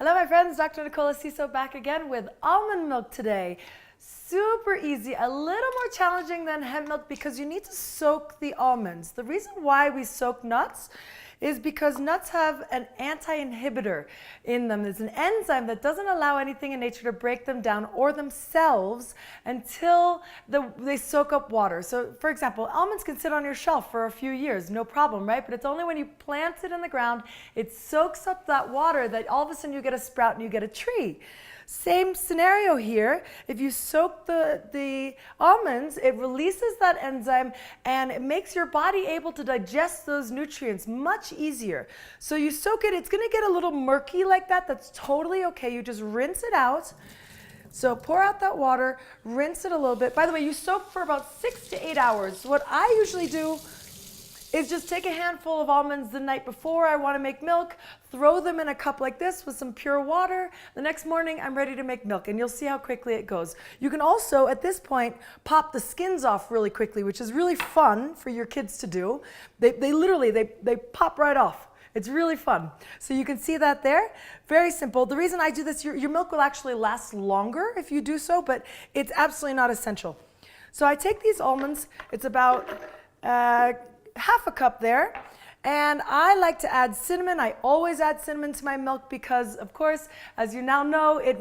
Hello my friends, Dr. Nicola Siso back again with almond milk today. Super easy, a little more challenging than hemp milk because you need to soak the almonds. The reason why we soak nuts is because nuts have an anti-inhibitor in them. There's an enzyme that doesn't allow anything in nature to break them down or themselves until they soak up water. So for example, almonds can sit on your shelf for a few years, no problem, right? But it's only when you plant it in the ground, it soaks up that water that all of a sudden you get a sprout and you get a tree. Same scenario here. If you soak the almonds, it releases that enzyme and it makes your body able to digest those nutrients much easier. So you soak it, it's gonna get a little murky like that. That's totally okay. You just rinse it out. So pour out that water, rinse it a little bit. By the way, you soak for about 6 to 8 hours. What I usually do is just take a handful of almonds the night before I want to make milk, throw them in a cup like this with some pure water. The next morning, I'm ready to make milk, and you'll see how quickly it goes. You can also, at this point, pop the skins off really quickly, which is really fun for your kids to do. They literally pop right off. It's really fun. So you can see that there. Very simple. The reason I do this, your milk will actually last longer if you do so, but it's absolutely not essential. So I take these almonds. It's about half a cup there, and I like to add cinnamon. I always add cinnamon to my milk because, of course, as you now know, it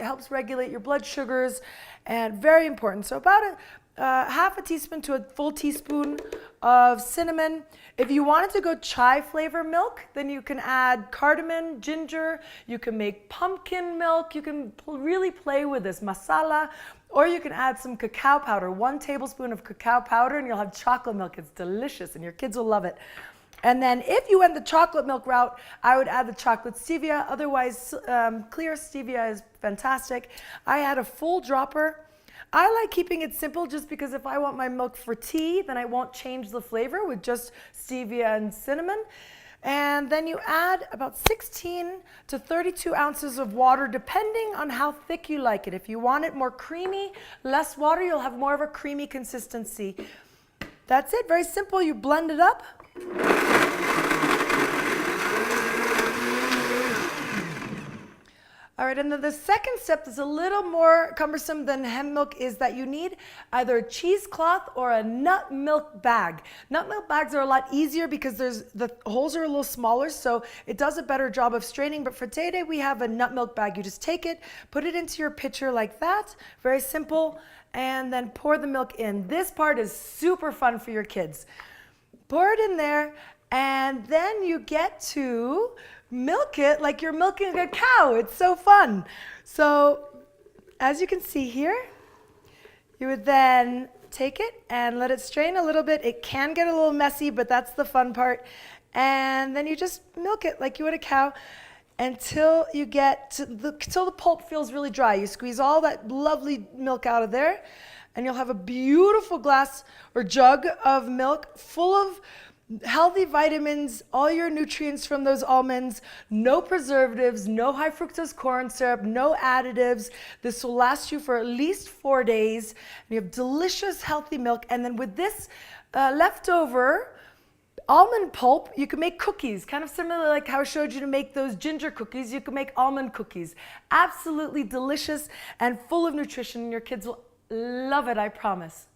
helps regulate your blood sugars, and very important. So about half a teaspoon to a full teaspoon of cinnamon. If you wanted to go chai flavor milk, then you can add cardamom, ginger, you can make pumpkin milk, you can really play with this masala, or you can add some cacao powder, 1 tablespoon of cacao powder, and you'll have chocolate milk. It's delicious, and your kids will love it. And then if you went the chocolate milk route, I would add the chocolate stevia. Otherwise, clear stevia is fantastic. I add a full dropper. I like keeping it simple just because if I want my milk for tea, then I won't change the flavor with just stevia and cinnamon. And then you add about 16 to 32 ounces of water, depending on how thick you like it. If you want it more creamy, less water, you'll have more of a creamy consistency. That's it, very simple. You blend it up. All right, and then the second step that's a little more cumbersome than hemp milk is that you need either a cheesecloth or a nut milk bag. Nut milk bags are a lot easier because the holes are a little smaller, so it does a better job of straining. But for today, we have a nut milk bag. You just take it, put it into your pitcher like that, very simple, and then pour the milk in. This part is super fun for your kids. Pour it in there, and then you get to milk it like you're milking a cow. It's so fun. So as you can see here, you would then take it and let it strain a little bit. It can get a little messy, but that's the fun part. And then you just milk it like you would a cow until you get to until the pulp feels really dry. You squeeze all that lovely milk out of there, and you'll have a beautiful glass or jug of milk full of healthy vitamins, all your nutrients from those almonds, no preservatives, no high fructose corn syrup, no additives. This will last you for at least 4 days. And you have delicious, healthy milk. And then with this leftover almond pulp, you can make cookies, kind of similar like how I showed you to make those ginger cookies. You can make almond cookies. Absolutely delicious and full of nutrition. Your kids will love it, I promise.